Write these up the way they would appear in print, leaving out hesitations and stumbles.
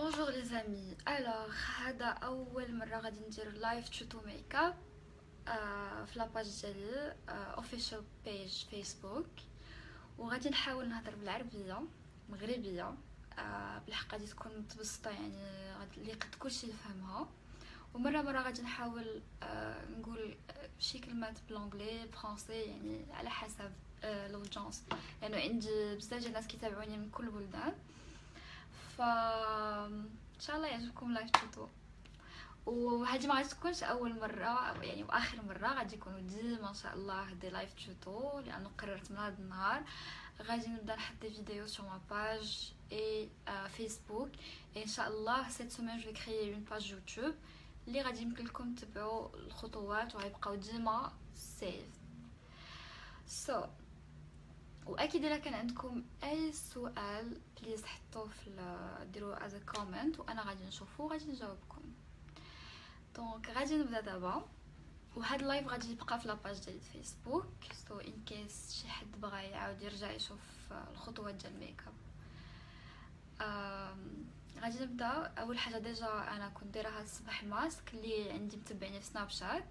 Bonjour les amis. Alors, هذا أول مرة غادي ندير لايف توتو ميك اب في لاباج ديالي اوفيشال بيج فيسبوك، وغادي نحاول نهضر بالعربية مغربية. بالحق غادي تكون متبسطة، يعني اللي قد كلشي يفهمها. ومرة غادي نحاول نقول شي كلمات بالانجلي فرونسي، يعني على حسب لوجونس، لأنه عندي بزاف ديال الناس كيتابعوني من كل البلدان. ف ان شاء الله يعجبكم لايف توتو. وهذه ما غادي تكونش اول مره يعني واخر مره، غادي يكونوا ديما ان شاء الله دي لايف توتو، لانه قررت من هذا النهار غادي نبدا نحط دي فيديو sur ma page et فيسبوك. et ان شاء الله cette semaine je vais créer une page YouTube اللي غادي يمكن لكم تتبعوا الخطوات وغيبقاو ديما سيف. واكيد الا كان عندكم اي سؤال بليز حطوه في ديروا از كومنت، وانا غادي نشوفو وغادي نجاوبكم. دونك غادي نبدا دابا، وهاد اللايف غادي يبقى في لاباج ديال فيسبوك، سو ان كيس شي حد بغى يعاود يرجع يشوف الخطوات ديال الميك اب. غادي نبدا. اول حاجه ديجا انا كنت دايره هاد الصباح ماسك اللي عندي متبعني في سناب شات،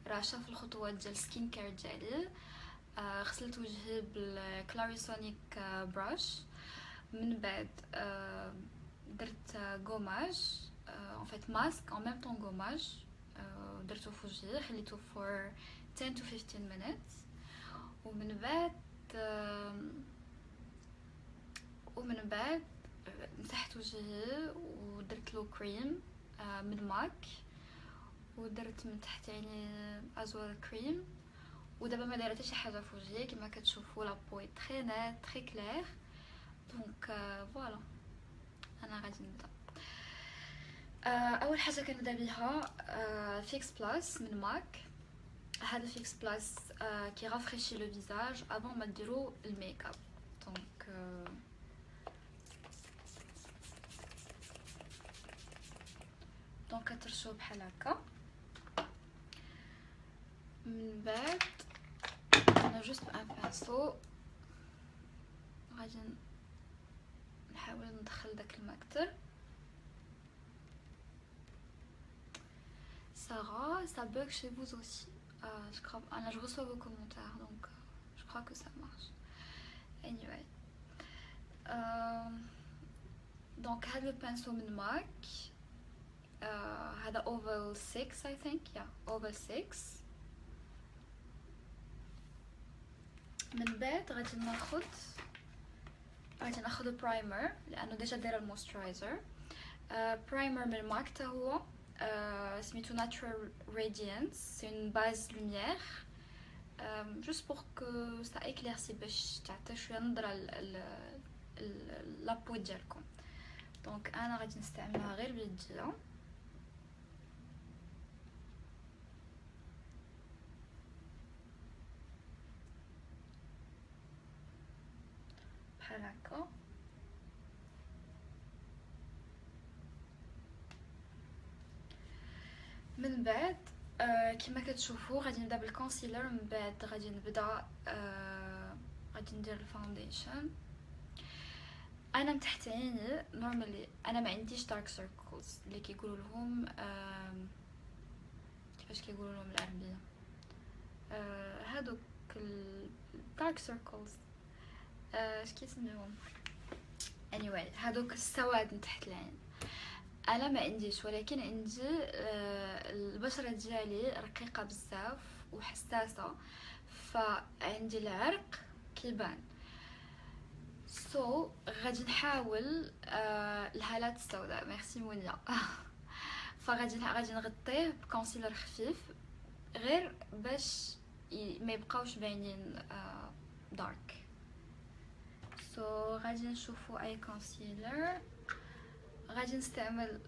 راه شاف الخطوات ديال السكين كير ديالي. غسلت وجهي بالكلاريسونيك براش، من بعد درت غوماج en fait ماسك en même temps غوماج، درتو في وجهي خليته for 10 to 15 minutes. ومن بعد مسحت وجهي ودرت له كريم من ماك، ودرت من تحت يعني ازول كريم. ودابا ما دايره حتى شي حاجه في وجهي، كما كتشوفوا لا بوي تري نيت تري كلير. دونك فوالا انا غادي نبدا. اول حاجه كنبدا بها فيكس بلاس من ماك. هذا فيكس بلاس كي رافريشي لو فيزاج افون ما ديروا الميك اب. دونك كترشوه بحال هكا. من بعد انا جوست بان بانسو غادي نحاول ندخل داك الماء كتر. Sarah, ça bug chez vous aussi. Je crois. Anna, je reçois vos commentaires, donc je crois que ça marche. Anyway. Donc, هذا البانسو من ماك. هذا oval 6 I think. Yeah, oval 6. من بعد غادي ناخذ برايمر، لانه ديجا دايره المويسترايزر. برايمر من ماك تا هو سميتو ناتشورال راديانس، سي اون باز لوميير جوست بور كو سا ايكليرسي، باش تعطي شويه نظره لابو ديالكم. دونك انا غادي نستعملها غير بيديا بحال هكا. من بعد كما كتشوفوا غادي نبدا بالكونسيلر، من بعد غادي ندير الفاونديشن. انا من تحت عيني نورمالي انا ما عنديش دارك سيركلز اللي كيقولوا لهم كيفاش كيقولوا لهم بالعربيه، هادوك الدارك سيركلز اش كيسميوهم anyway، هادوك السواد من تحت العين انا ما عنديش، ولكن عندي البشره ديالي رقيقه بزاف وحساسه، فعندي العرق كيبان. غادي نحاول الهالات السوداء، ميرسي مونيا. فغادي نغطيه بكونسيلر خفيف غير باش ما يبقاوش باينين دارك. غادي نشوفوا اي كونسيلر. غادي نستعمل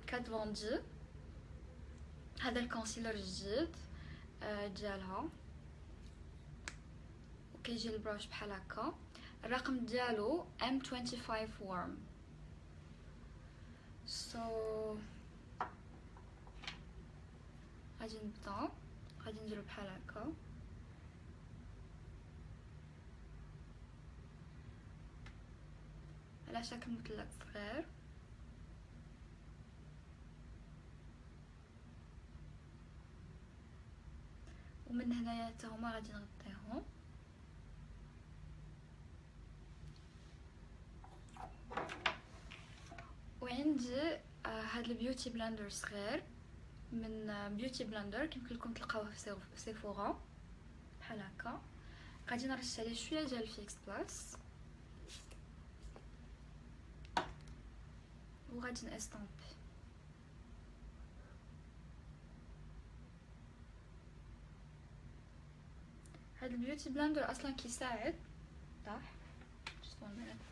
كات فوندي، هذا الكونسيلر الجديد ديالها، وكيجي البراش بحال هكا. الرقم ديالو M25 warm. غادي نبدا، غادي نديرو بحال هكا. على شكل مثلث صغير. ومن هنايا حتى هما غادي نغطيهم. وعندي هاد البيوتي بلندر صغير من بيوتي بلندر يمكن لكم تلقاوه في سيفورا بحال هكا. غادي نرش عليه شويه ديال فيكس بلاس وغادي نستامبي. هاد البيوتي بلندر اصلا كيساعد طاح just 1 minute.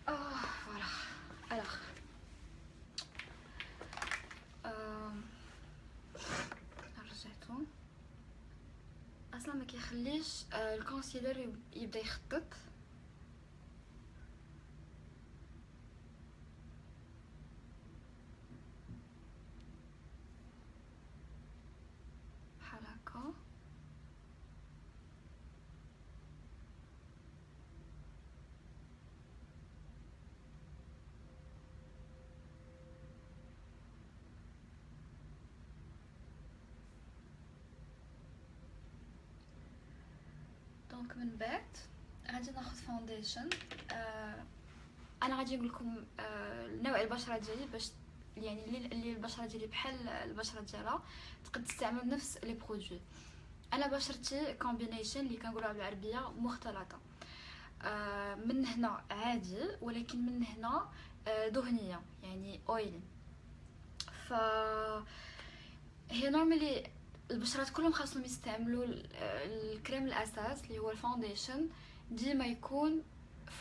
فوالا الوغ رجعتو اصلا ما كيخليش الكونسيلر يبدا يخطط. بحال هكا دونك من بعد غادي ناخذ فاونديشن. انا غادي نقول لكم نوع البشره ديالي باش يعني اللي البشره ديالي بحال البشره ديالها تقدر تستعمل نفس لي برودوي. انا بشرتي كومبينيشن اللي كنقولوها بالعربيه مختلطه. من هنا عادي ولكن من هنا دهنيه يعني اويل. ف هي نورمالي البشرات كلهم خاصهم يستعملوا الكريم الاساس اللي هو الفاونديشن ديما يكون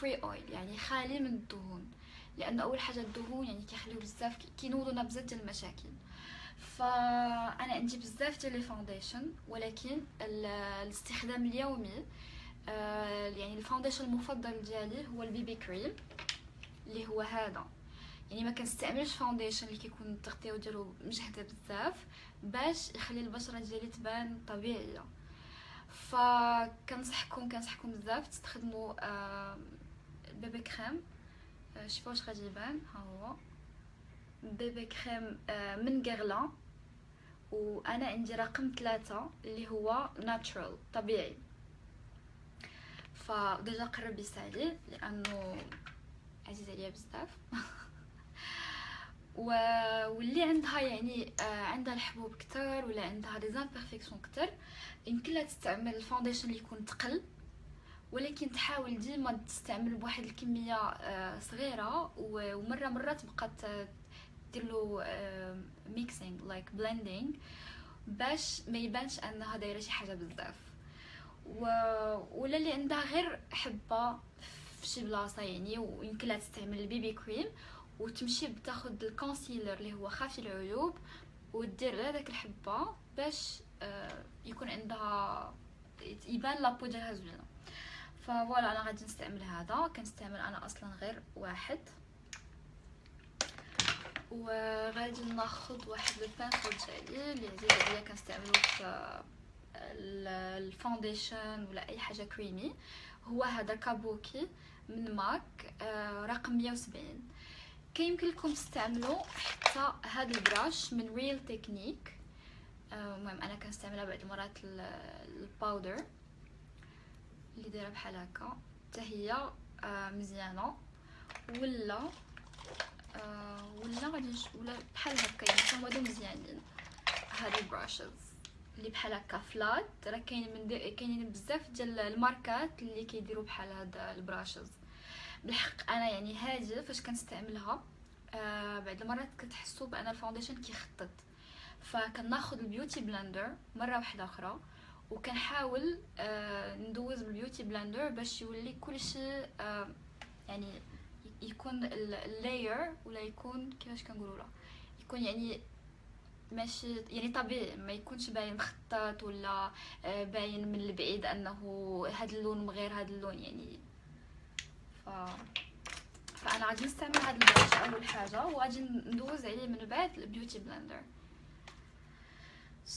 فري اويل يعني خالي من الدهون، لان اول حاجه الدهون يعني كيخليو بزاف كينوضونا بزاف ديال المشاكل. فانا عندي بزاف ديال لي فاونديشن ولكن الاستخدام اليومي يعني الفاونديشن المفضل ديالي هو البيبي كريم اللي هو هذا. يعني ما كنستعملش فاونديشن اللي كيكون التغطيه ديالو مجهده بزاف باش يخلي البشره ديالي تبان طبيعيه. فكنصحكم بزاف تستخدموا بيبي كريم. شوفوا واش غادي يبان، ها هو بيبي كريم من غيرلان، وانا عندي رقم 3 اللي هو ناتشرال طبيعي. فديجا قرب يسالي لانه عزيز عليا بزاف. واللي عندها يعني عندها الحبوب كتر ولا عندها دي زامبيرفيكسيون كتر يمكن لها تستعمل الفاونديشن اللي يكون ثقل، ولكن تحاول ديما تستعمل بواحد الكميه صغيره ومره تبقى دير له ميكسينغ لايك بلندينغ باش ما يبانش انها دايره شي حاجه بزاف. ولا اللي عندها غير حبه في شي بلاصه يعني ويمكن لها تستعمل البيبي كريم وتمشي بتاخد الكونسيلر اللي هو خافي العيوب ودير على داك الحبه باش يكون عندها يبان لابو ديالها زوينه. فوالا انا غادي نستعمل هذا، كنستعمل انا اصلا غير واحد. وغادي ناخذ واحد البانسو ديالي اللي عزيز عليا كنستعملو في الفاونديشن ولا اي حاجه كريمي، هو هذا كابوكي من ماك رقم 170. كيمكن لكم تستعملوا حتى هذا البراش من ريل تكنيك. المهم انا كنستعملها بعض المرات الباودر اللي دايره بحال هكا حتى هي مزيانه. ولا غادي ولا بحال هكا يعني هما هادو مزيانين. هاد البراشز اللي بحال هكا فلات راه كاينين بزاف ديال الماركات اللي كيديروا بحال هاد البراشز. بالحق انا يعني هادي فاش كنستعملها بعض المرات كتحسوا بان الفاونديشن كيخطط، فكناخذ البيوتي بلندر مره واحده اخرى وكنحاول ندوز بالبيوتي بلندر باش يولي كلشي يعني يكون اللاير ولا يكون كيفاش كنقولوا له يكون يعني ماشي يعني طبيعي، ما يكونش باين مخطط ولا باين من البعيد انه هذا اللون غير هذا اللون يعني. فانا غادي نستعمل هذا البراش اول حاجه وغادي ندوز عليه من بعد البيوتي بلندر.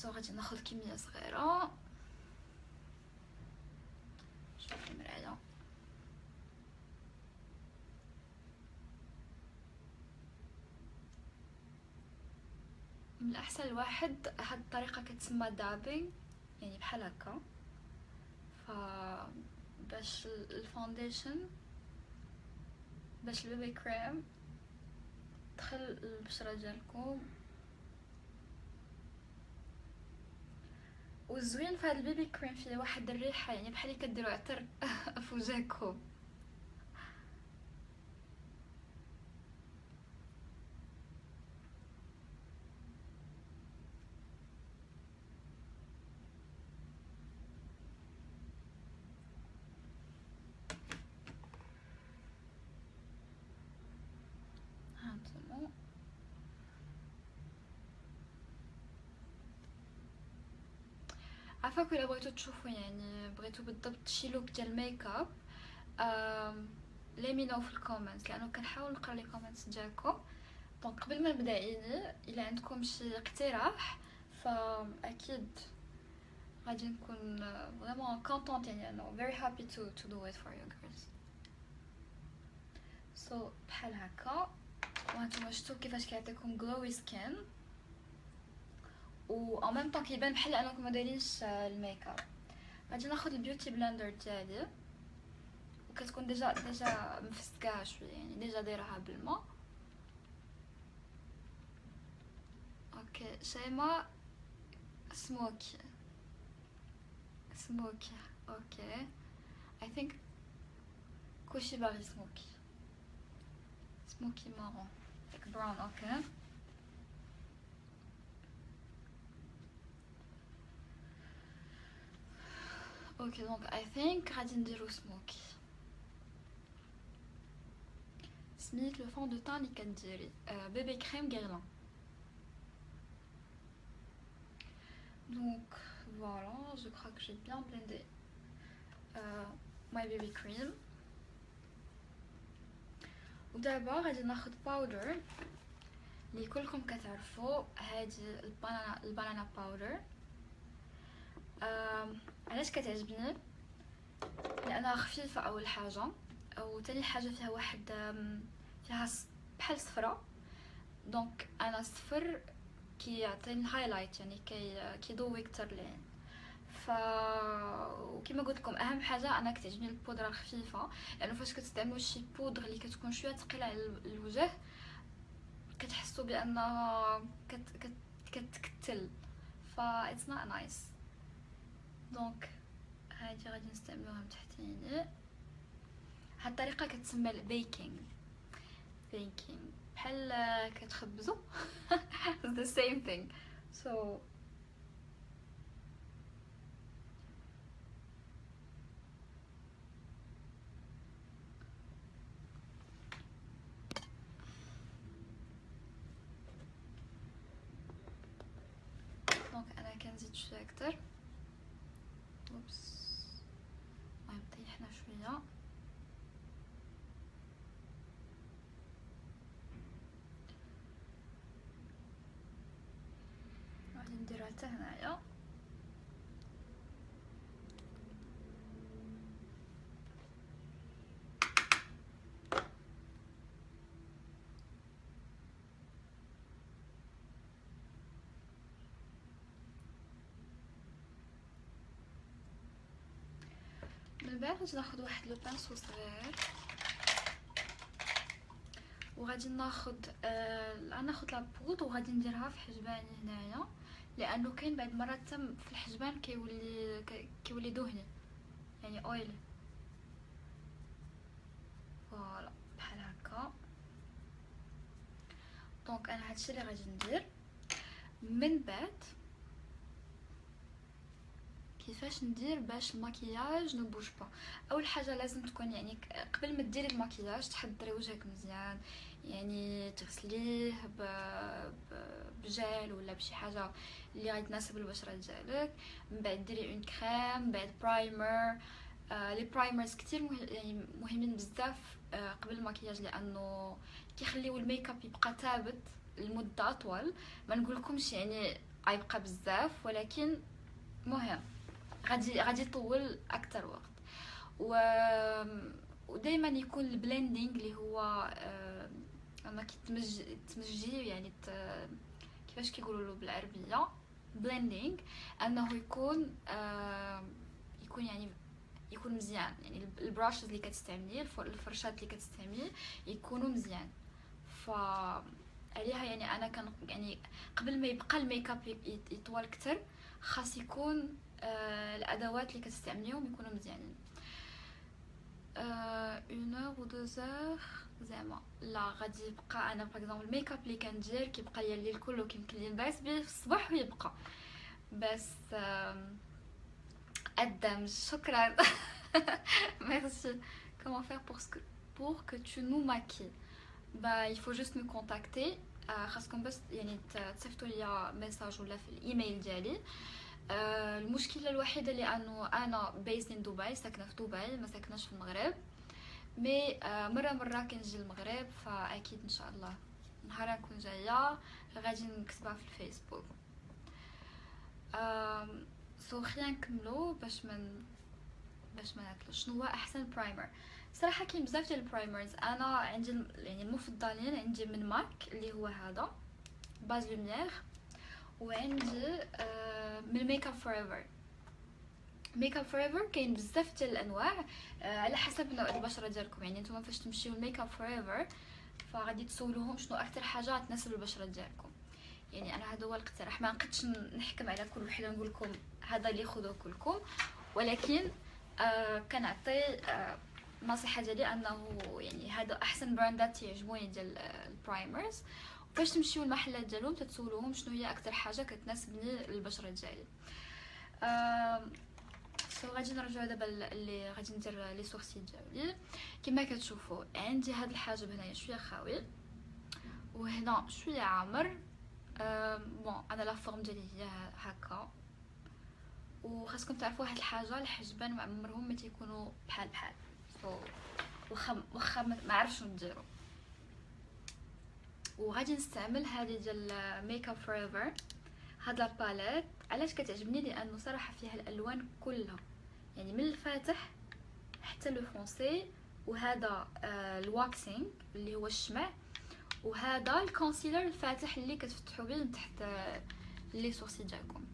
غادي ناخذ كميه صغيره شوفي المرايه. من الاحسن الواحد هاد الطريقه كتسمى دابينغ، يعني بحال هكا. ف باش الفونديشن، باش البيبي كريم دخل البشره ديالكم. والزوين في هاد البيبي كريم فيه واحد الريحه، يعني بحال اللي كديروا عطر في وجهكم. هانتوما عفاك الا بغيتو تشوفوا، يعني بغيتو بالضبط شي لوك ديال الميك اب، ليمينو في الكومنت، لانه كنحاول نقرا لي كومنتس ديالكم. دونك قبل ما نبدا عيني، الا عندكم شي اقتراح فاكيد غادي نكون فريمون كونطونت، يعني انا very happy to do it for you guys. so بحال هكا. وهانتوما شفتوا كيفاش كيعطيكم glowy skin، و en même temps كيبان بحال انكم ما دايرينش الميك اب. غادي ناخذ البيوتي بلندر ديالي، وكتكون ديجا مفسكاها شويه، يعني ديجا دايرها بالماء. اوكي شيماء سموكي اوكي. I think كلشي باغي سموكي مارون like brown. اوكي دونك I think غادي نديرو سموكي. سميت لو فون دو تان اللي كديري بيبي كريم غيرلان. Donc voilà, je crois que j'ai bien blendé my baby cream. ودابا غادي ناخد باودر اللي كلكم كتعرفوا، هذه البانانا باودر. علاش كتعجبني؟ لانها خفيفه اول حاجه، وتاني حاجه فيها واحد فيها بحال صفرة. دونك انا الصفر كيعطيني الهايلايت، يعني كيضوي كتر العين. ف وكما قلت لكم اهم حاجه انا كتعجبني البودره الخفيفه، لانه فاش كتستعملوا شي بودر اللي كتكون شويه ثقيله على الوجه كتحسوا بانها كتكتل، ف it's not nice. دونك هادي غادي نستعملوها من تحتيني. هاد الطريقه كتسمى البيكينغ، بحال كتخبزوا the same thing. so دونك انا كنزيد شويه اكتر. اوبس المهم طيحنا شويه. غادي نديرها حتى هنايا. من بعد غادي ناخذ واحد لو بانسو صغير، وغادي ناخذ غناخذ لابود وغادي نديرها في حجباني هنايا، لانه كاين بعض المرات تم في الحجبان كيولي دهني، يعني اويل. فوالا بحال هكا. دونك انا هادشي اللي غادي ندير. من بعد كيفاش ندير باش المكياج نبوش با؟ اول حاجه لازم تكون، يعني قبل ما ديري المكياج تحضري وجهك مزيان، يعني تغسليه بجل ولا بشي حاجه اللي غادي تناسب البشره ديالك. من بعد ديري اون كريم، من بعد برايمر. لي برايمرز كتير يعني مهمين بزاف قبل المكياج، لانه كيخليو الميك اب يبقى ثابت لمده اطول. ما نقولكمش يعني غيبقى بزاف، ولكن مهم غادي يطول اكثر وقت. ودائما يكون البلندينغ اللي هو اما تمجي يعني كيفاش كيقولوا له بالعربيه blending، انه يكون يعني يكون مزيان، يعني البراشز اللي كتستعملي الفرشات اللي كتستعملي يكونوا مزيان. ف عليها يعني انا كان يعني قبل ما يبقى الميك اب يطول اكثر خاص يكون الادوات اللي كتستعمليهم يكونوا مزيانين. 1 و 2 زعما لا غادي يبقى انا باغ اكزومبل الميك اب اللي كندير كيبقى ليا الليل كله، كيمكن لي نبعث به في الصباح ويبقى بس الدمج. شكرا. Merci. Comment faire pour que tu nous maquilles? Bah, il faut juste me contacter. خاصكم بس يعني تصيفطوا لي ميساج ولا في الايميل ديالي. المشكله الوحيده اللي انه انا بيست ان دبي، ساكنه في دبي ما ساكناش في المغرب، مي مره كنجي المغرب فاكيد ان شاء الله نهار نكون جايه غادي نكتبها في الفيسبوك. سو خلينا نكملو باش ما نعطلوش. شنو هو احسن برايمر؟ صراحه كاين بزاف ديال البرايمرز، انا عندي يعني المفضلين عندي من ماك اللي هو هذا باز لوميير، وعندي من ميك اب فوريفر. ميك اب فوريفر كاين بزاف ديال الانواع على حسب نوع البشره ديالكم. يعني نتوما فاش تمشيو لميك اب فوريفر فغادي تسولوهم شنو اكثر حاجه تناسب البشره ديالكم. يعني انا هذا هو الاقتراح، ما نقدش نحكم على كل وحده نقول لكم هذا اللي خذوه كلكم، ولكن كنعطي النصيحه ديالي انه يعني هذا احسن براندات يعجبوني ديال البرايمرز. فاش تمشيو المحلات ديالهم تتسولوهم شنو هي اكثر حاجه كتناسبني البشره ديالي. سو غادي نرجعوا دابا اللي غادي ندير لي سورسي ديالي. كما كتشوفوا عندي هاد الحاجب هنايا شويه خاوي وهنا شويه عامر. بون انا لا فورم ديالي هي هكا، وخاصكم تعرفوا واحد الحاجه، الحجبان ما عمرهم ما تيكونوا بحال سو واخا ما عرفتش شنو نديرو. وغادي نستعمل هذه ديال ميك اب فوريفر. هاد لاباليت علاش كتعجبني؟ لانه صراحه فيها الالوان كلها، يعني من الفاتح حتى لو فونسي، وهذا الواكسينغ اللي هو الشمع، وهذا الكونسيلر الفاتح اللي كتفتحوا به من تحت لي سورسي ديالكم.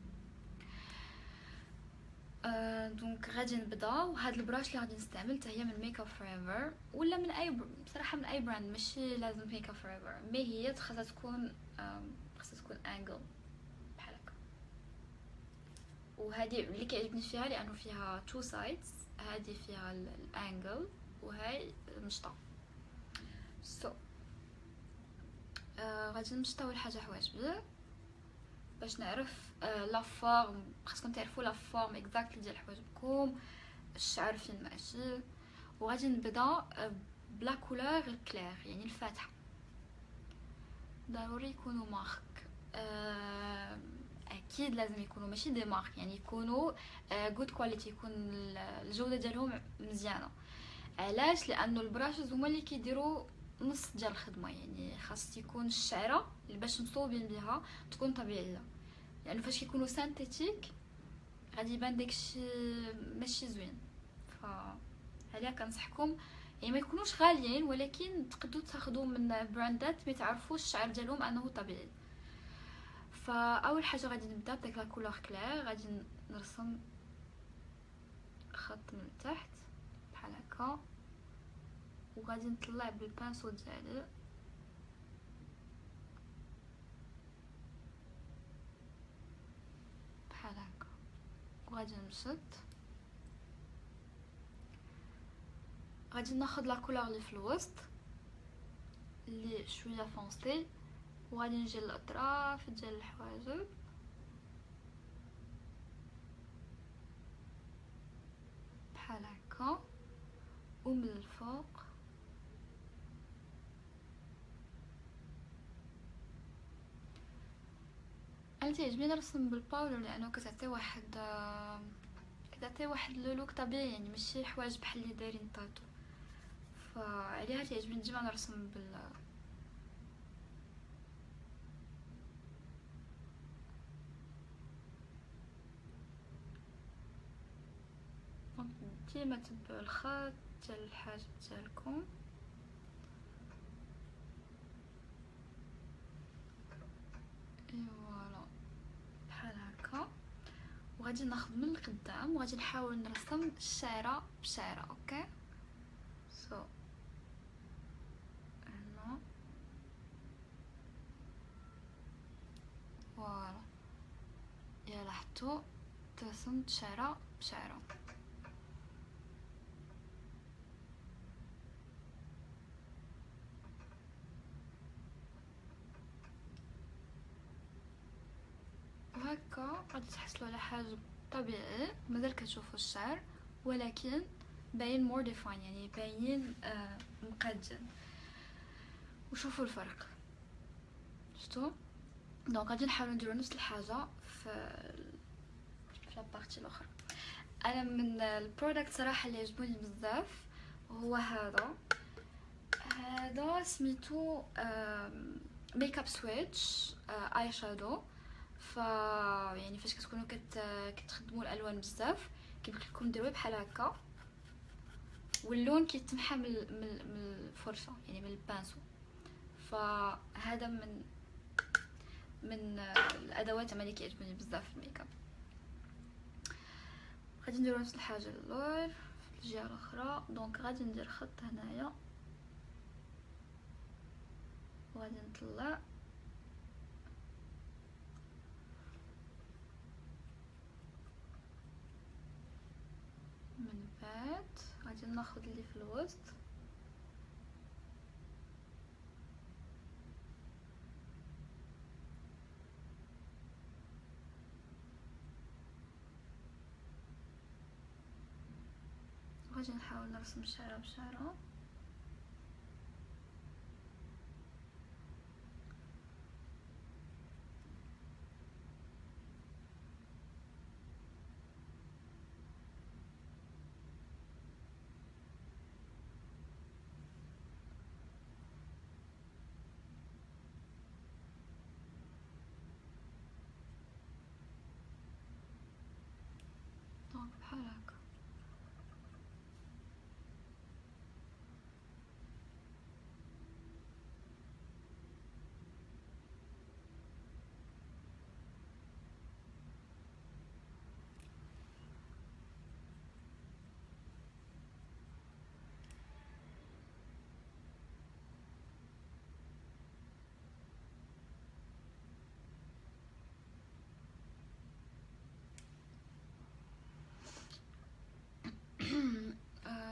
دونك غادي نبدا. وهاد البراش اللي غادي نستعمل حتى هي من ميك اب فوريفر ولا من اي بصراحه من اي براند، ماشي لازم ميك اب فوريفر، مي هي خاصها تكون انجل بحال هكا. وهذه اللي كيعجبني فيها لانه فيها تو سايدز، هذه فيها الانجل وهاي المشطه. غادي نمشطو اول حاجه حواجبي باش نعرف لا فورم. خاصكم تعرفوا لا فورم اكزاكت ديال حواجبكم، الشعر فين ماشي. وغادي نبدا بلا كولور الكلير يعني الفاتحه، ضروري يكونوا مارك. اكيد لازم يكونوا ماشي دي مارك، يعني يكونوا جود كواليتي، يكون الجوده ديالهم مزيانه. علاش؟ لانه البراشز هما اللي كيديروا نص ديال الخدمه، يعني خاص يكون الشعره اللي باش مصوبين بها تكون طبيعيه، لانه فاش كيكونوا سانتيتيك غادي يبان داكشي ماشي زوين. عليها كنصحكم يعني ما يكونوش غاليين، ولكن تقدروا تاخذوا من براندات ما تعرفوش الشعر ديالهم انه طبيعي. فاول حاجه غادي نبدا بداك لا كولور كلير، غادي نرسم خط من تحت بحال هكا، وغادي نطلع بالبانسو ديالي بحال هكا، وغادي نمشط. غادي ناخذ لا كولور اللي في الوسط اللي شويه فونسي، وغادي نجي للاطراف ديال الحواجب بحال هكا، ومن الفوق انا تعجبني نرسم بالباودر لانه كتعطي واحد لوك طبيعي، يعني ماشي حوايج بحال اللي دايرين طاتو. فعليها تعجبني ديما نرسم ديما تبعوا الخط ديال الحاجب ديالكم. ايوا وغادي ناخذ من القدام وغادي نحاول نرسم شعره بشعره. اوكي سو هنا فوالا يا لاحظتوا رسمت شعره بشعره. وهكا غادي تحصلوا على حاجب طبيعي مازال كتشوفوا الشعر ولكن باين مور ديفاين، يعني باينين مقادين. وشوفوا الفرق شفتوا. دونك غادي نحاولوا نديروا نفس الحاجه في لابارتي الاخرى. انا من البرودكت صراحه اللي عجبوني بزاف هو هذا سميتو ميك اب سويتش اي شادو. يعني فاش كتكونوا كتخدموا الالوان بزاف كيبقى لكم ديروه بحال هكا واللون كيتمحى من الفرشه يعني من البانسو. فهذا من الادوات اللي كيعجبوني بزاف في الميك اب. غادي نديرو نفس الحاجه للور في الجهه الاخرى. دونك غادي ندير خط هنايا وغادي نطلع من بعد غادي ناخذ اللي في الوسط وغادي نحاول نرسم شعره بشعره. دونك بحال هكا.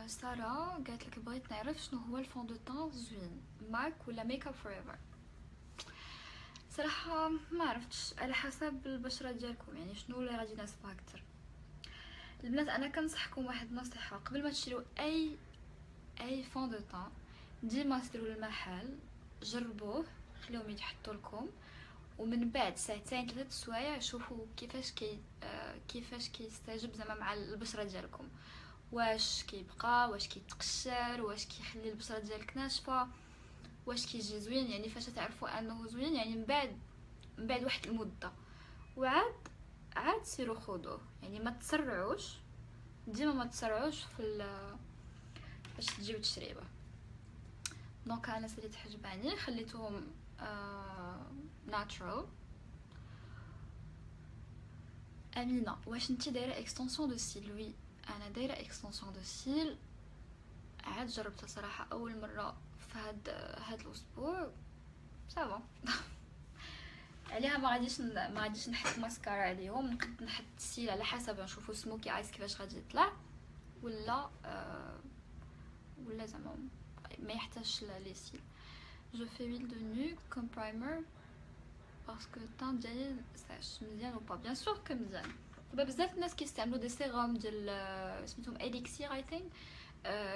ساره قالت لك بغيت نعرف شنو هو الفون دو طون زوين ماك ولا ميك اب فور ايفر. صراحه ما عرفتش على حسب البشره ديالكم يعني شنو اللي غادي يناسبها اكثر. البنات انا كنصحكم واحد النصيحه قبل ما تشريو اي فون دو طون ديما سيروا للمحل جربوه خليهم يحطوا لكم ومن بعد ساعتين 3 سوايع شوفوا كيفاش كيستجيب زعما مع البشره ديالكم. واش كيبقى واش كيتقشر واش كيخلي البشره ديالك ناشفه واش كيجي زوين. يعني فاش تعرفوا انه زوين يعني من بعد واحد المده عاد سيروا خذوه. يعني ما تسرعوش ديما ما تسرعوش باش تجيو تشريوه. دونك انا ساليت حجباني خليتهم ناتشرال. امينه واش انتي دايره اكستنسيون دو سيل؟ وي انا دايره اكستنسيون دو سيل عاد جربتها صراحه اول مره في هاد الاسبوع صافا. عليها ما غاديش نحط ماسكارا عليهم. نقد نحط السيل على حسب نشوفوا سموكي ايس كيفاش غادي يطلع ولا زعما ما يحتاجش لي سيل. جو في huile de nuque comme primer parce que الطون ديالي ساش مزيان و با بيان سور كو مزيان. دابا بزاف الناس كيستعملوا دي سيروم ديال سميتهم اليكسير اي ثينك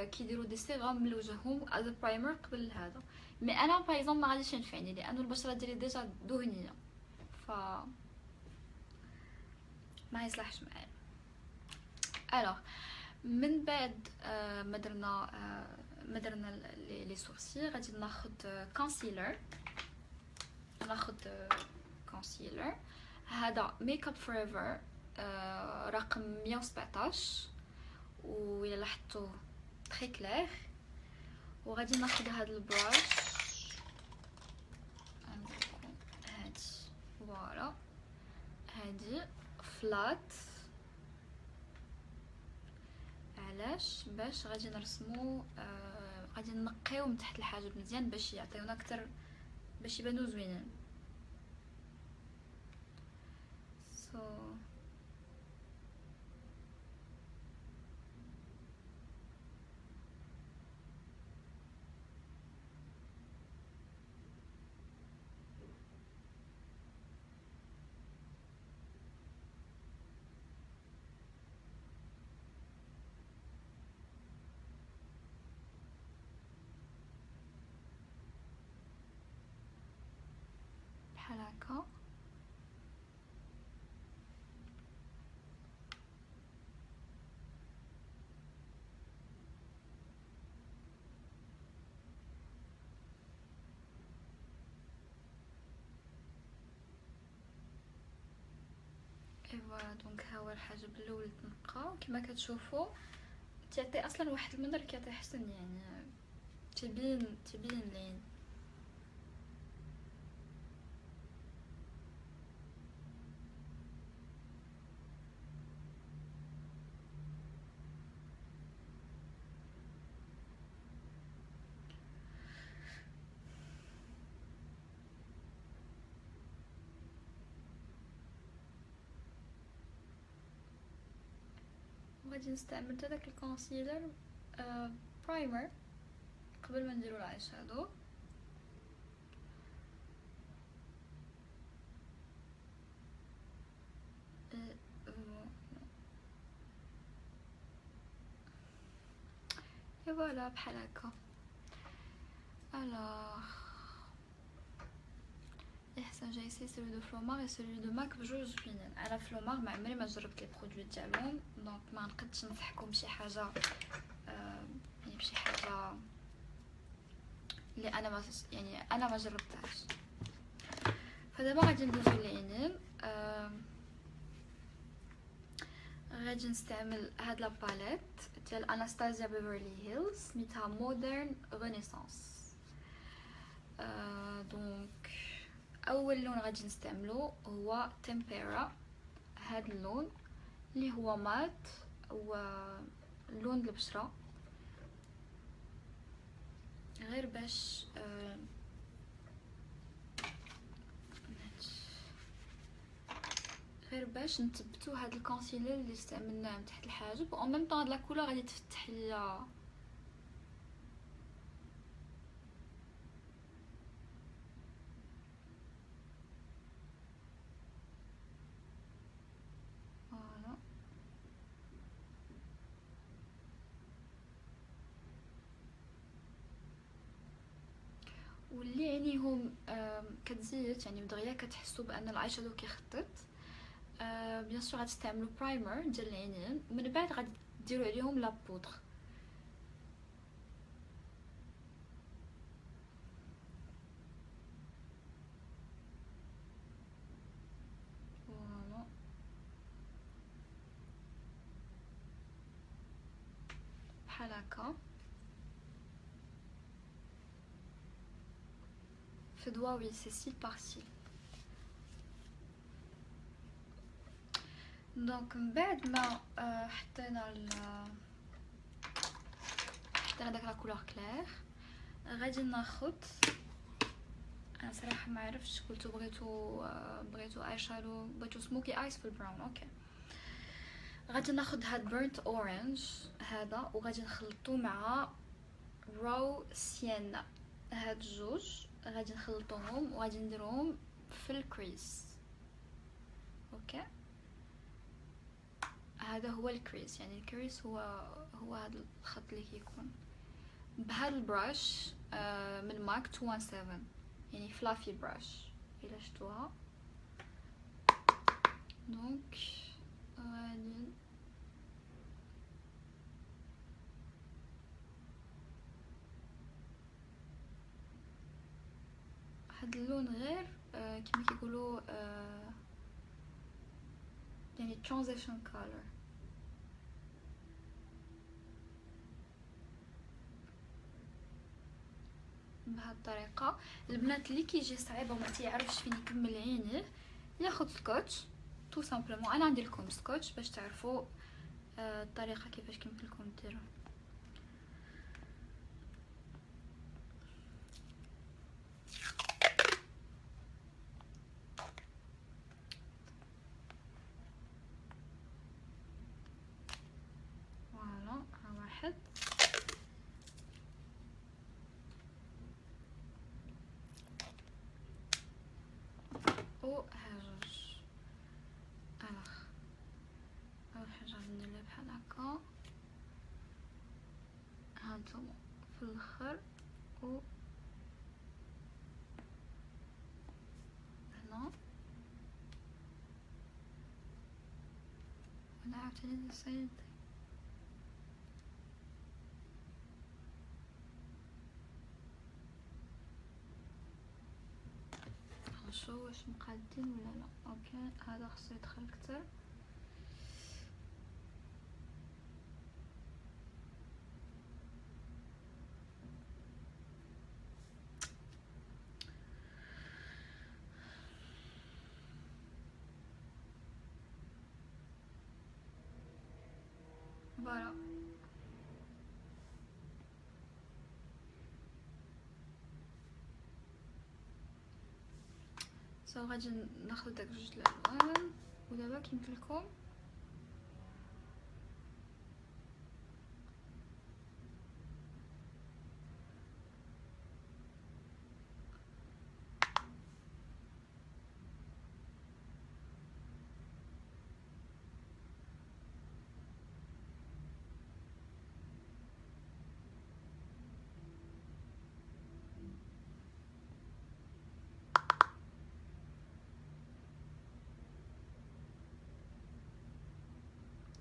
كيديروا دي سيروم لوجههم از برايمر قبل هذا. مي انا باغ اكزومبل ما غاديش ينفعني لانه البشره ديالي ديجا دهنيه ف ما يصلحش معايا. الوغ من بعد ما درنا لي سورسي غادي ناخذ كونسيلر. هذا ميك اب فور ايفر رقم 117 وإلا لاحظتوا تري كلير. وغادي ناخذ هذا البراش هادي فوالا هادي فلات علاش؟ باش غادي نرسمو غادي نقيو من تحت الحاجب مزيان باش يعطيونا اكثر، باش يبانو زوينين. so بحال هكا. اي فوالا، دونك ها هو الحاجب الاول تنقى كما كتشوفوا، تعطي اصلا واحد المنظر كيعطي حسن، يعني تبين لين. وغادي نستعمل حتى داك الكونسيلر برايمر قبل ما نديرو الاي شادو. اي فوالا بحال هكا. الوغ احسن جاي سي سولو دو فلومار و سولو دو ماك بجوج زوينين. انا فلومار ما عمري ما جربت لي برودوي تاعهم، دونك ما نقدش ننصحكم بشي حاجه يعني بشي حاجه اللي انا ما جربتهاش. فدابا غادي ندوزو للعينين. غادي نستعمل هاد لا باليت ديال اناستازيا بيفرلي هيلز سميتها مودرن رينيسانس. دونك اول لون غادي نستعملو هو تمبيرا، هاد اللون اللي هو مات ولون البشره، غير باش نثبتو هاد الكونسيلر اللي استعملناه من تحت الحاجب، و ميم طون هاد لا كولور غادي تفتح ليا فوالا. واللي عينيهم كتزيد يعني بدغيا كتحسوا بان الاي شادو كيخطط، بيان سور غتستعملوا برايمر ديال العينين، ومن بعد غادي ديروا عليهم لا بودر. فوالا بحال هكا. في دواوي سي سيل بار سيل. دونك من بعد ما حطينا داك لا كولور كلير، غادي ناخد، انا صراحه ما عرفتش، قلتو بغيتو اي شادو، بغيتو سموكي ايس في البراون. اوكي، غادي ناخد هاد بيرنت اورنج هذا وغادي نخلطو مع رو سينا، هاد جوج غادي نخلطوهم وغادي نديروهم في الكريس. اوكي، هذا هو الكريس، يعني الكريس هو هذا الخط اللي كيكون بهذا البراش من ماك 217، يعني فلافي براش الا شفتوها. دونك غادي هاد اللون غير كما كيقولوا يعني transition color. بهذه الطريقه البنات اللي كيجي صعيب وما تيعرفش فين يكمل عينيه ياخذ سكوتش تو سامبلومون. انا ندير لكم سكوتش باش تعرفوا الطريقه كيفاش يمكن لكم ديروا. فوالا ها واحد و ها جوج. الوغ اول حاجه غادي ندير لها بحال هكا هانتوما في الاخر و هنا ولا عاوتاني نسيت نشوف واش مقادين ولا لا. اوكي هذا خصو يدخل اكثر. فوالا سو غادي ناخذ داك جوج الالوان ودابا كيمكن لكم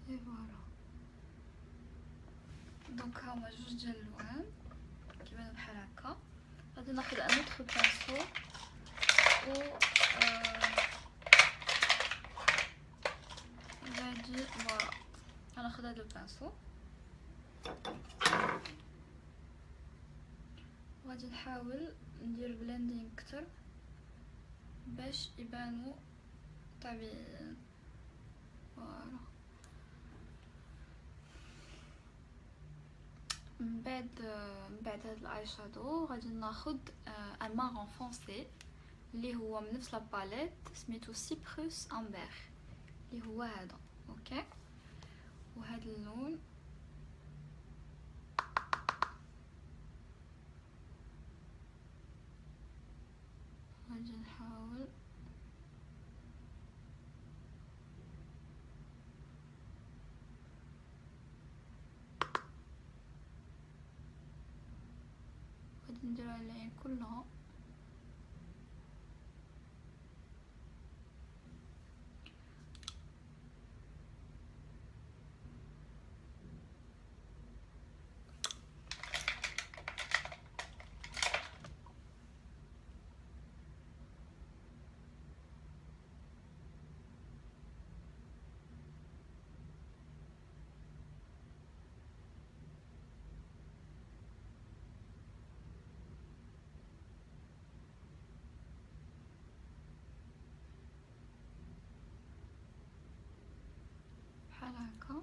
اي فوالا. دونك هما جوج ديال الالوان كيبانو بحال هكا. غادي ناخذ ان اوتر بانسو و غادي فوالا غناخذ هذا البانسو وغادي نحاول ندير بلندين اكثر باش يبانو طبيعيين. فوالا من بعد هاد الاي شادو غادي ناخذ ان مارون فونسي اللي هو من نفس لاباليت سميتو سيبروس امبر اللي هو هذا. اوكي وهذا اللون غادي نحاول غادي ندير على العين كلها. بحال هكا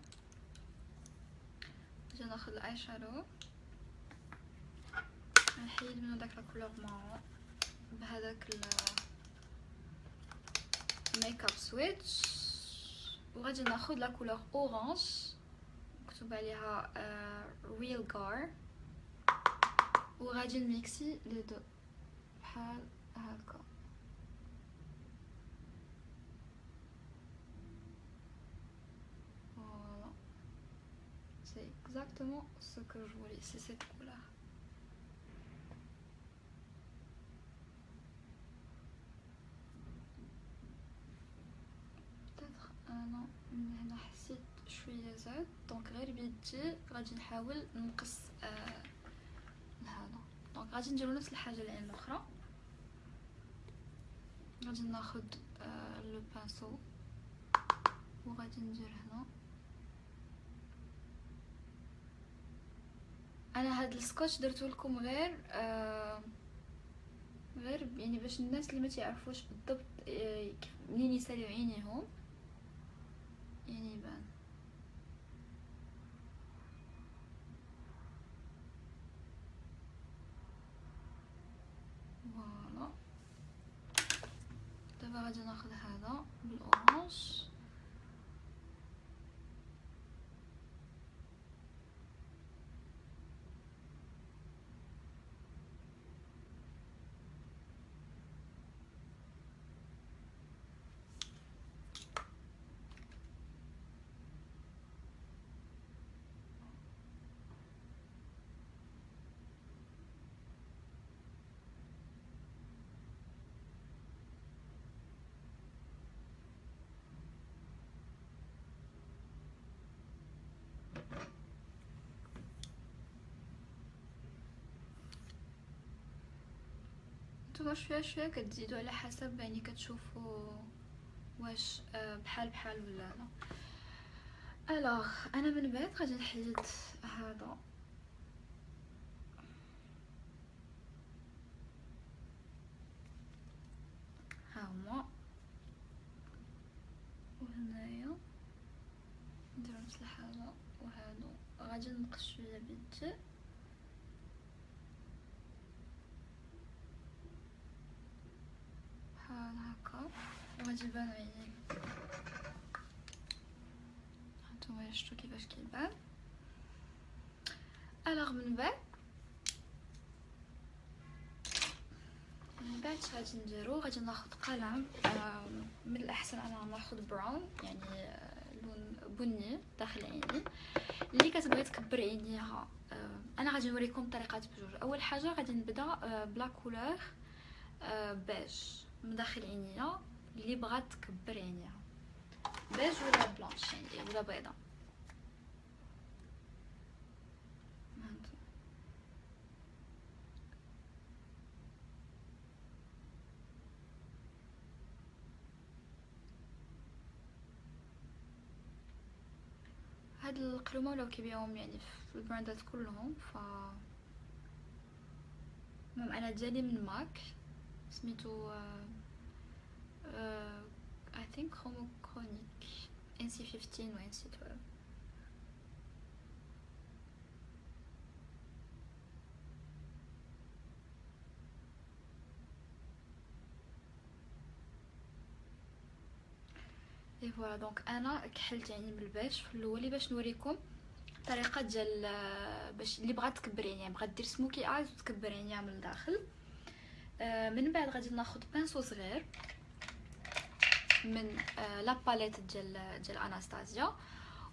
غادي ناخذ الاي شادو نحيد منو داك الكولور مارون بهذاك الميك اب سويتش وغادي ناخذ لا كولور اورانج مكتوب عليها ريل غار وغادي نميكسي لي دو بحال هكا. Voilà, c'est exactement ce que je voulais, c'est cette couleur. peut-être انا من هنا حسيت شويه زاد دونك غير بيدي غادي نحاول نقص هذا. دونك غادي نديرو نفس الحاجه العين الاخرى. غادي ناخذ لو بانسو وغادي ندير هنا. انا هاد السكوتش درتو لكم غير يعني باش الناس اللي ما تعرفوش بالضبط منين يساليو عينيهم يعني يبان. دابا غادي ناخذ هذا بالاورانج. نتوما شويه شويه كتزيدوا على حسب يعني كتشوفوا واش بحال بحال ولا لا. الوغ انا من بعد غادي نحيد هذا ها هما، وهنايا ندير نفس الحاجه، وهادو غادي نقص شويه بالجي بحال هكا، وغادي يبان عيني. هانتوما شفتو كيفاش كيبان. الوغ من بعد غادي نديرو، غادي ناخذ قلم من الاحسن انا ناخذ براون يعني لون بني داخل عيني. اللي كتبغي تكبر عينيها انا غادي نوريكم طريقات بجوج. اول حاجه غادي نبدا بلا كولور بيج من داخل عينيا. اللي بغات تكبر عينيها بيج ولا بلانش يعني ولا بيضاء. هاد القلومه ولاو كيبيعوهم يعني في البراندات كلهم. المهم انا ديالي من ماك سميتو I think Chromochronic NC15 و NC12. اي فوالا دونك انا كحلت يعني من البيج في الاول باش نوريكم الطريقه ديال باش اللي بغات تكبر يعني بغات دير سموكي ايز وتكبر عينيها من الداخل. من بعد غادي ناخذ بانسو صغير من لا باليت ديال اناستازيا،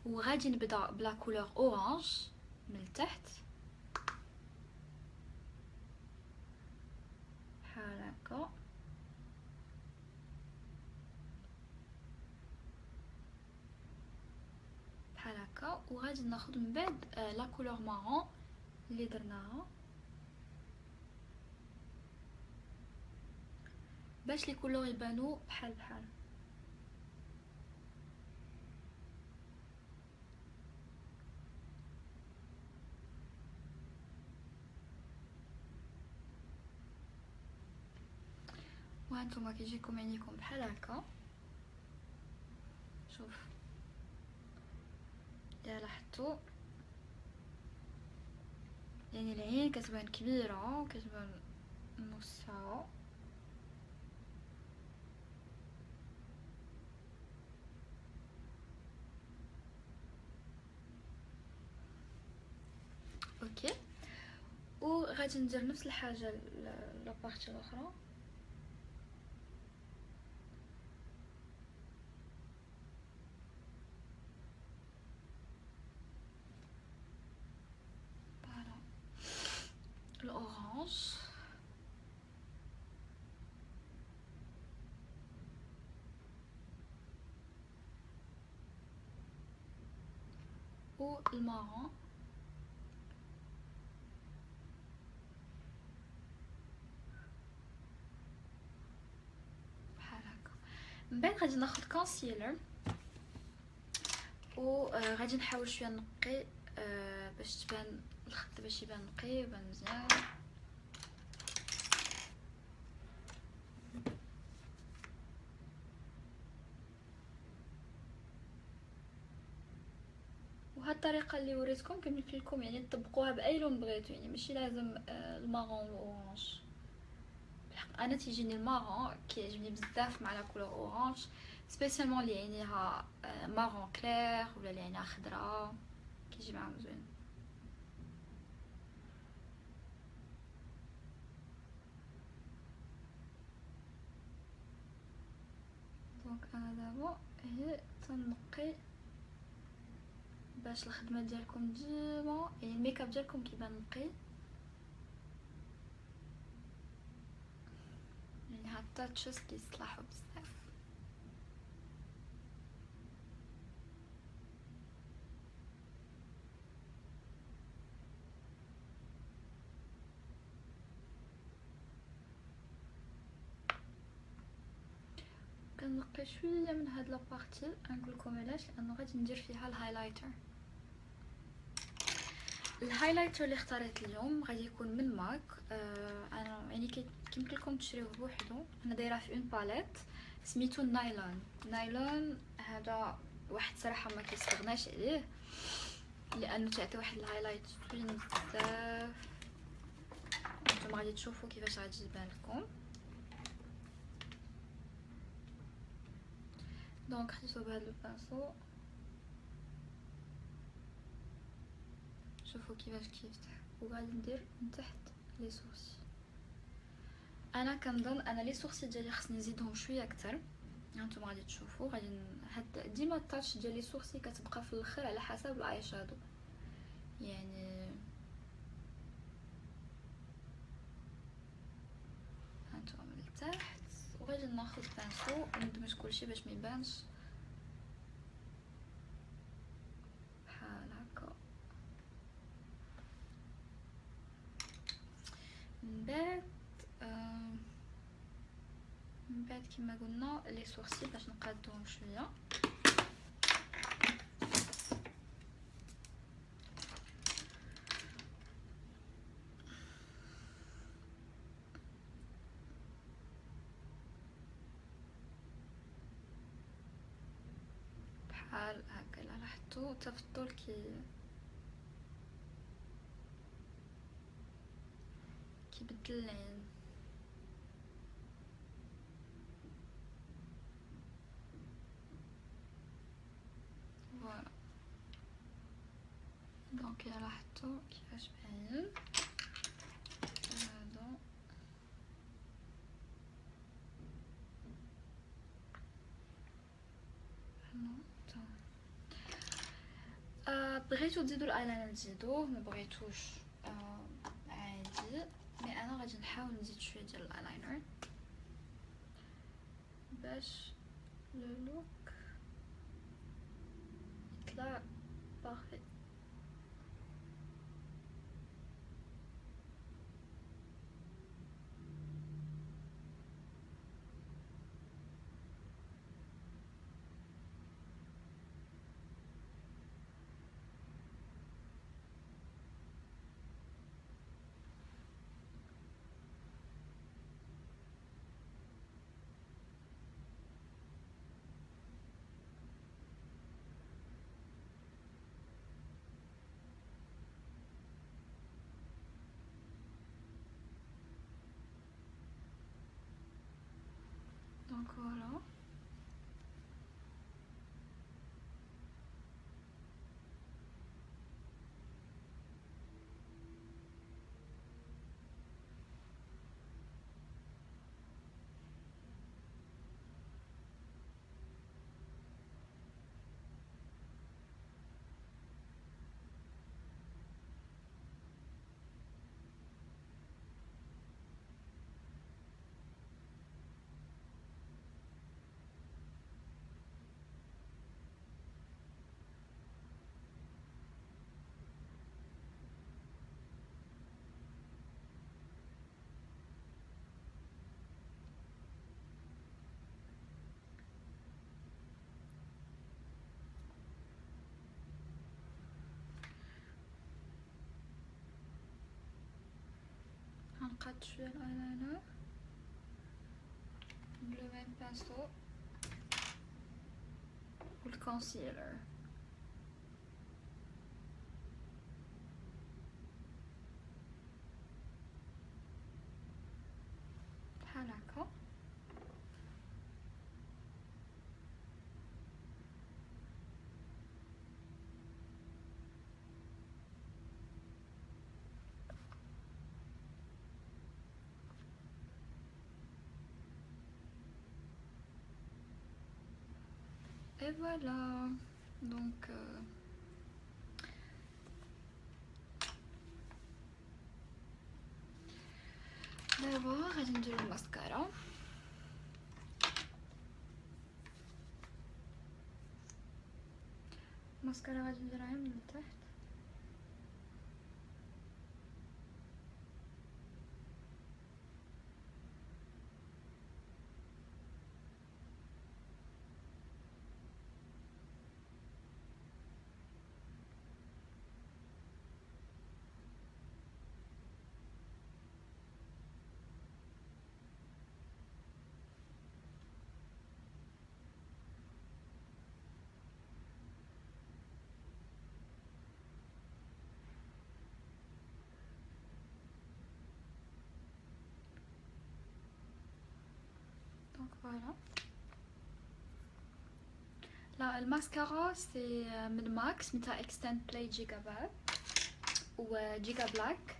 وغادي نبدا بلا كولور اورانج من التحت بحال هكا. بحال هكا، وغادي ناخذ من بعد لا كولور مارون اللي درناها باش لي كولور يبانو بحال بحال. وهانتوما كيجيكم عينيكم بحال هكا. شوف يا لاحظتوا يعني العين كتبان كبيره وكتبان نصها. اوكي، وغادي ندير نفس الحاجه لابارتي الاخرى. فوالا الاورانج والمارون بحال هكا. من بعد غادي ناخذ كونسيلر وغادي نحاول شويه نقي باش تبان الخط باش يبان نقي يبان مزيان. وهاد الطريقه اللي وريتكم كنمشي لكم يعني تطبقوها باي لون بغيتو يعني ماشي لازم المارون والاورانج انا تيجيني المارون كيعجبني بزاف مع لا كولور اورانج سبيسيالمون اللي عينيها مارون كلير ولا اللي عينيها خضراء كيجي معاهم زوين. دونك انا دابا هي تنقي باش الخدمه ديالكم ديما يعني الميك اب ديالكم كيبان نقي يعني هاد التاتشز كيصلحوا بزاف. كنقي شويه من هاد لابارتي نقول لكم علاش لانه غادي ندير فيها الهايلايتر. الهايلايتر اللي اختاريت اليوم غادي يكون من ماك. انا يعني كيمكن لكم تشريوه بوحدو. انا دايره في اون باليت سميتو نايلون. نايلون هذا واحد صراحه ما كيستغناش عليه لانه تعطي واحد الهايلايت زوين بزاف. نتوما غادي تشوفوا كيفاش غادي يبان لكم. دونك خديتو بهذا البانسو شوفوا كيفاش كيفتح وغادي ندير من تحت لي سورسي. انا كنظن انا لي سورسي ديالي خصني نزيدهم شويه اكثر. هانتوما غادي تشوفوا غادي هاد ديما التاتش ديال لي سورسي كتبقى في الاخر على حسب الاي شادو يعني. هانتوما من التحت وغادي ناخذ بانسو وندمج كلشي باش ما يبانش بحال هكا. من بعد كما قلنا لي سورسي باش نقادوهم شويه. بحال هكا الا لاحظتوا حتى في الطول كيبدل العين. فوالا دونك الا لاحظتوا كيفاش باين هذا بغيتو تزيدوا الايلاينر تزيدوه ما بغيتوش عادي. مي انا غادي نحاول نزيد شويه ديال الايلاينر باش لو لوك يطلع بارفي. دونك فوالا غنقاد شويه الايلاينر بلو ميم بانسو والكونسيلر. et voilà. Donc دابا غادي نديرو الماسكارا. الماسكارا غادي نديرها من التحت. Donc voilà. لا الماسكارا سي من ماكس نتاع اكستند بلاي جيجا باك وجيجا بلاك.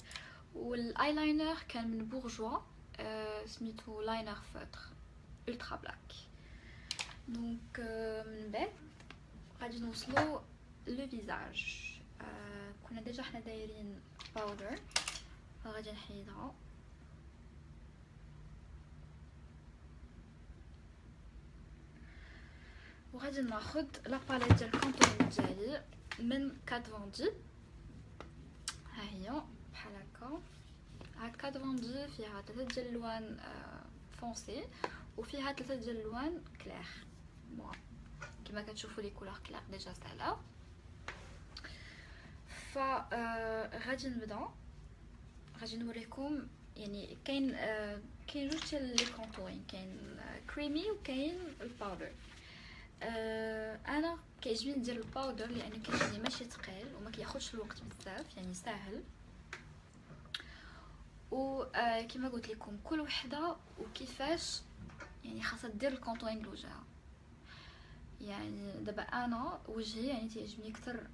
والايلاينر كان من بورجوا سميتو لاينر فوتر الترا بلاك. دونك من بعد غادي نوصلو لو فيزاج. كنا ديجا حنا دايرين باودر فغادي نحيدها. وغادي ناخد لا باليت ديال الكونتور ديالي من كات فوندي. ها هي بحال هكا. هاد كات فوندي فيها 3 ديال الالوان فونسي وفيها 3 ديال الالوان كلير. بون كما كتشوفوا لي كولور كلير ديجا سالا. ف غادي نبدا غادي نوريكم. يعني كاين جوج ديال لي كونتورين، كاين كريمي وكاين الباودر. انا كيعجبني ندير الباودر لانه كيجيني ماشي ثقيل وما كياخذش الوقت بزاف، يعني ساهل. و كما قلت لكم كل وحده وكيفاش يعني خاصها دير الكونتورينغ لوجهها. يعني دابا انا وجهي يعني تيعجبني اكثر،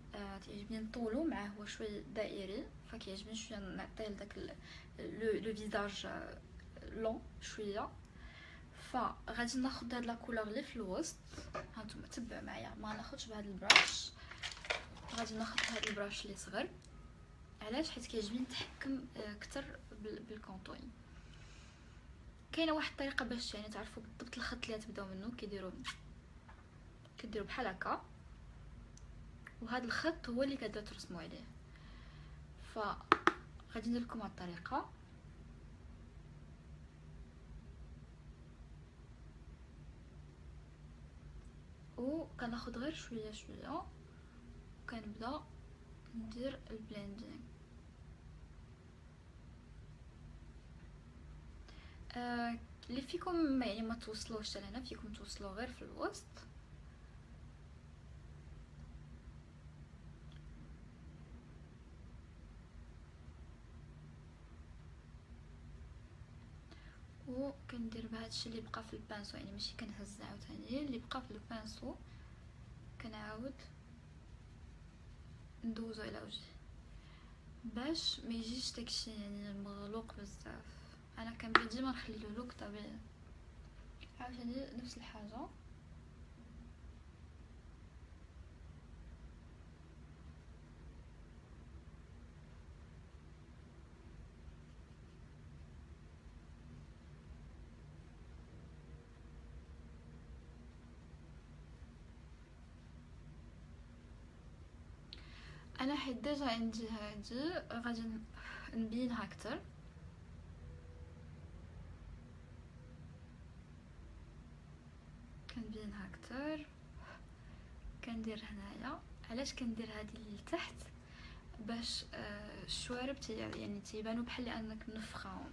تيعجبني نطولو معاه هو شوي دائري، فكيعجبني شويه نعطيه لداك لو فيزاج لون شويه. فغادي ناخذ هاد لا كولور اللي في الوسط. هانتوما تبعوا معايا، ما ناخذش بهاد البراش، غادي ناخذ هاد البراش اللي صغر. علاش؟ حيت كيعجبني نتحكم اكثر بالكونتورين. كاينه واحد الطريقه باش يعني تعرفوا بالضبط الخط اللي تبداو منه. كيديروا بحال هكا، وهذا الخط هو اللي كتبداو ترسموا عليه. فغادي ندير لكم هاد الطريقه. وكناخذ غير شويه شويه وكنبدا ندير البليندينغ. اللي فيكم يعني ما توصلوش لهنا، فيكم توصلوا غير في الوسط. وكندير بهذا الشيء اللي بقى في البانسو، يعني ماشي كنهز عاوتاني اللي بقى في البانسو كنعاود ندوزو على وجهي باش ما يجيش داكشي يعني مغلوق بزاف. انا كنبغي ديما نخلي له لوك طبيعي. عاوتاني نفس الحاجه. انا حيت ديجا عندي هادي غادي نبينها اكثر. كنبينها اكثر كندير هنايا. علاش كندير هذه لتحت؟ باش الشوارب يعني تيبانو بحال انك منفخاهم.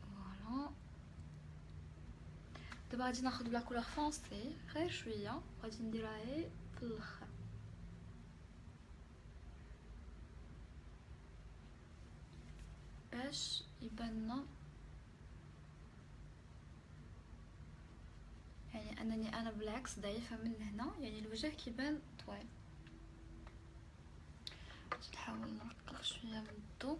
فوالا. دابا غادي ناخذ بلا كولور فونسي غير شويه، غادي نديرها غير في الاخر باش يبان يعني انني انا بالعكس ضعيفه من هنا، يعني الوجه كيبان طويل. نحاول نرقق شويه من الضوء.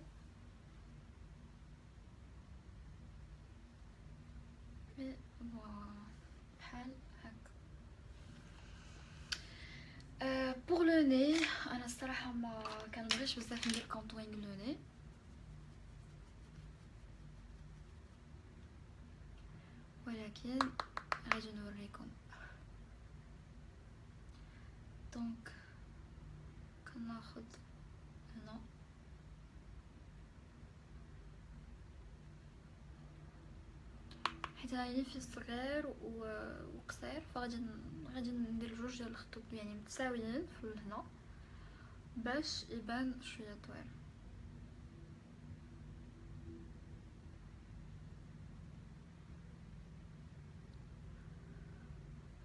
بحال هكا. بور لو ني انا الصراحه ما كنبغيش بزاف ندير كونطوينغ لو ني، ولكن غادي نوريكم. دونك كناخذ هنا حيت عيني في صغير وقصير، فغادي ندير جوج ديال الخطوط يعني متساويين في هنا باش يبان شويه طويل.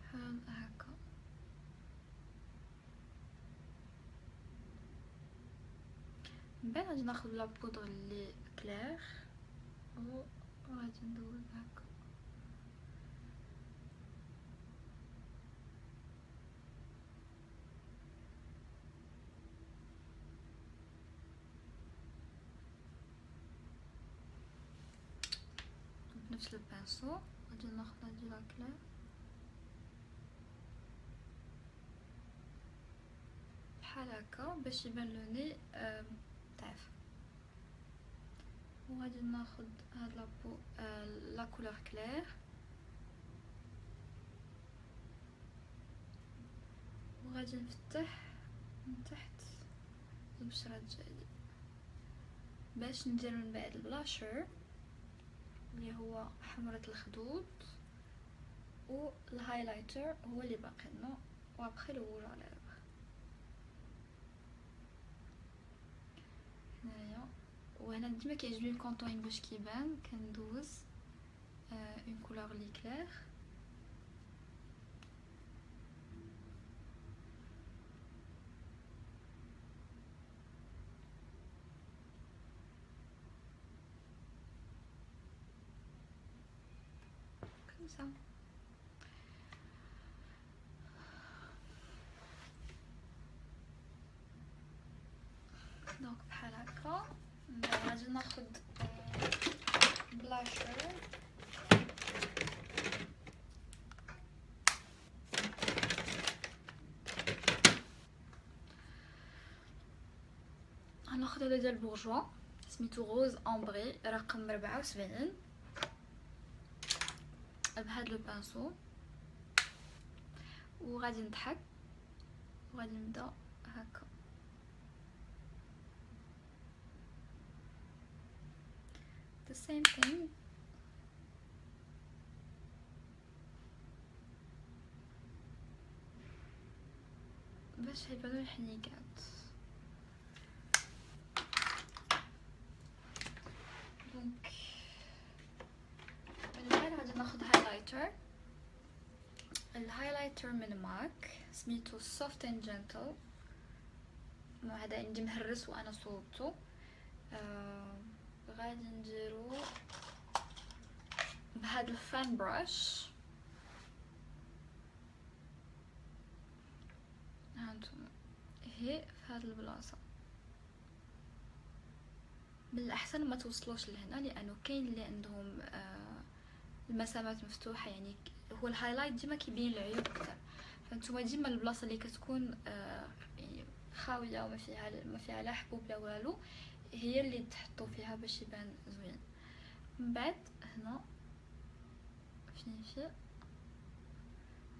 بحال هكا. من بعد غادي ناخذ لا بودر اللي كلير وغادي ندوز هكا. بنفس البانسو غادي ناخذ هادي لا كلير بحال هكا باش يبان لو ني ضعيف. وغادي ناخذ هاد لابو لا كولور كلير وغادي نفتح من تحت البشرة ديالي باش ندير من بعد البلاشر اللي هو حمرة الخدود، والهايلايتر هو اللي باقي لنا، وابخي الوجه على هنايا. وهنا ديما كيعجبني الكونطوين باش كيبان كندوز اون كولور لي كلير كوم سا. دونك بحال هكا. غادي ناخذ بلاشر غناخذ هذا ديال بورجوا سميتو غوز امبري رقم 74 بهاد لو بانسو، وغادي نضحك وغادي نبدا هكا. the same thing باش يبانو الحنيكات. دونك من بعد غادي ناخذ هايلايتر. الهايلايتر من ماك سميتو soft and gentle، هذا عندي مهرس وانا صوبته. غادي نديرو بهاد الفان براش. هانتوما هي في هاد البلاصه. من الاحسن ما توصلوش لهنا لانه كاين اللي عندهم المسامات مفتوحه، يعني هو الهايلايت ديما كيبين العيوب اكثر، فانتوما ديما البلاصه اللي كتكون يعني خاويه وما فيها لا حبوب لا والو هي اللي تحطوا فيها باش يبان زوين. من بعد هنا فين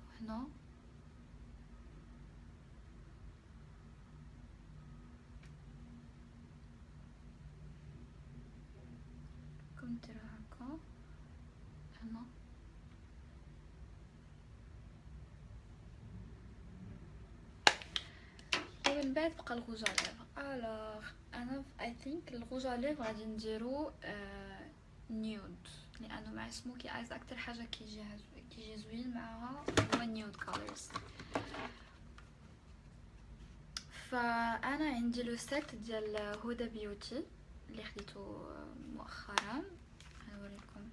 وهنا كم ديرو هكا هنا. ومن بعد بقى الغوج على ليفر. الوغ انا اي ثينك الغوج على ليفر غادي نديرو نيود، لانه مع سموكي ايز اكتر حاجه كيجي زوين معها هو نيود كولرز. فانا عندي لو سيت ديال هدى بيوتي اللي خديته مؤخرا، هنوريكم.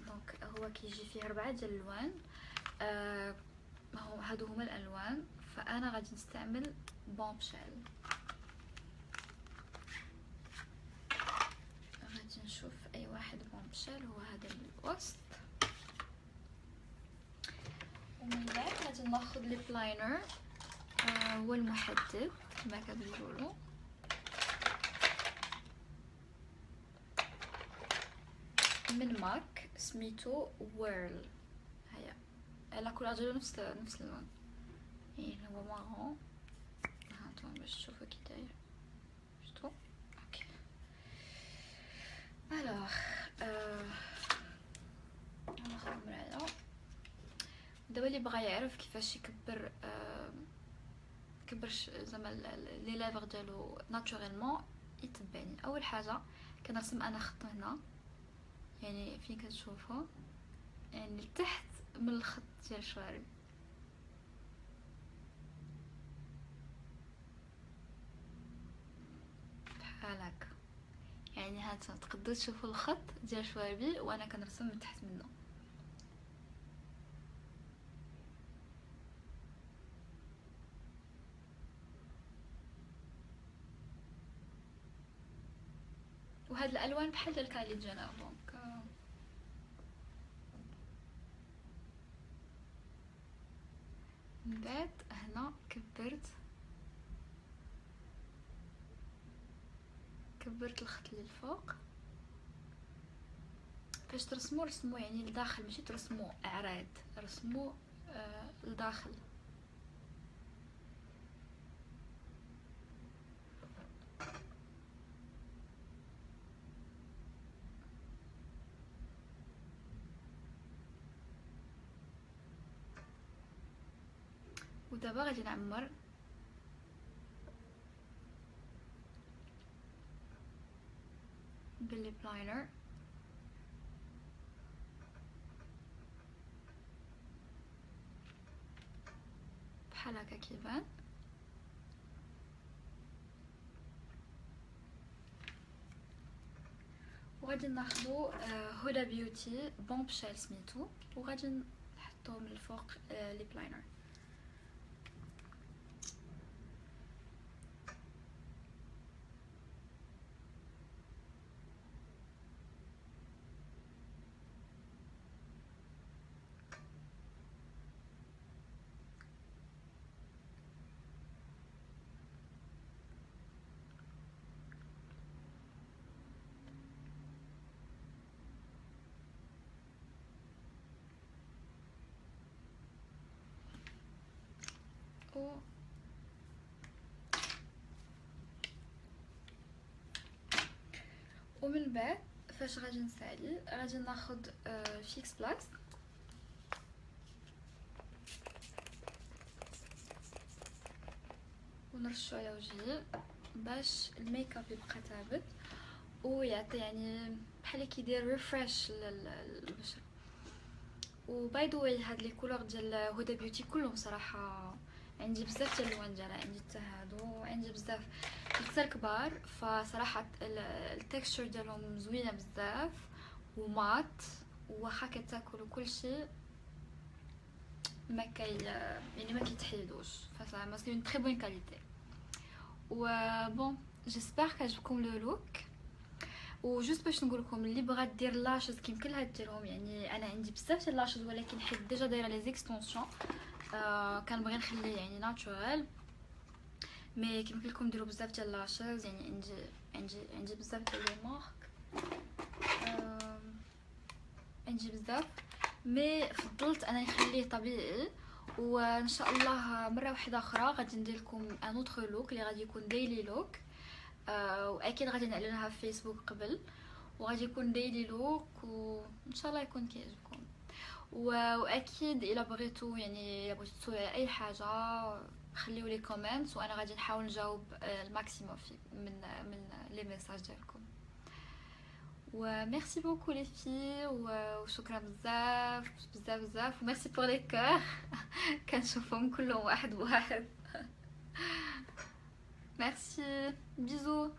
دونك هو كيجي فيه 4 ديال الالوان، هادو هما الالوان. فانا غادي نستعمل بومبشيل. اي واحد بومبشيل هو هذا الوسط. ومن بعد غادي ناخذ ليب لاينر هو المحدد كما كنقولوا، من ماك سميتو ويرل. هيا لا كولور ديالو نفس اللون، يعني هو مارون. هانتوما باش تشوفوا كي داير، شفتو؟ اوكي. الوغ ناخذ المرايه. دابا اللي بغى يعرف كيفاش يكبر زعما لي لافغ ديالو ناتوريلمون يتبعني. اول حاجه كنرسم انا خط هنا، يعني فين كتشوفوا يعني لتحت من الخط ديال الشوارب، بحال هكا. يعني هانتوما تقدروا تشوفوا الخط ديال شواربي وانا كنرسم من تحت منه. وهاد الالوان بحال ديال كايلي جينر. دونك من بعد هنا كبرت الخط للفوق. فاش ترسموا يعني لداخل، ماشي ترسموا اعراض، رسموا لداخل. ودابا غادي نعمر بالليب لاينر بحال هكا كيبان. وغادي ناخدو هدى بيوتي بومبشيل سميتو، وغادي نحطو من الفوق ليب لاينر. ومن بعد فاش غادي نسالي غادي ناخد فيكس بلاكس ونرشو على وجهي باش الميك اب يبقى ثابت ويعطي يعني بحال كيدير ريفريش للبشره. وباي ذا واي هاد لي كولور ديال هدى بيوتي كلهم صراحه عندي بزاف ديال الالوان ديالها، عندي حتى هادو، عندي بزاف حتى الكبار. فصراحه التكستشر ديالهم زوينه بزاف ومات، وواخا كتاكل وكلشي ما كاي يعني ما كيتحيدوش. فصراحه سي اون تري بون كاليتي. و بون جيسبر كيعجبكم لو لوك. وجوست باش نقول لكم اللي بغات دير لاشز كيمكن لها ديرهم. يعني انا عندي بزاف ديال لاشز ولكن حيت ديجا دايره لي زيكستونسيون كنبغي نخليه يعني ناتورال. مي كيمكن لكم ديروا بزاف ديال لاشز، يعني عندي بزاف ديال لي مارك، عندي بزاف. مي فضلت انا نخليه طبيعي. وان شاء الله مره واحده اخرى غادي ندير لكم ان اوتر لوك اللي غادي يكون ديلي لوك، واكيد غادي نعلنها في فيسبوك قبل، وغادي يكون ديلي لوك وان شاء الله يكون كيعجبكم. واكيد الا بغيتو يعني الا بغيتو تسولوا على اي حاجه خليو لي كومنت وانا غادي نحاول نجاوب الماكسيموم من لي ميساج ديالكم. وميرسي بوكو لي في وشكرا بزاف بزاف بزاف، وميرسي بور لي كور كنشوفهم كلهم واحد بواحد. ميرسي، بيزو.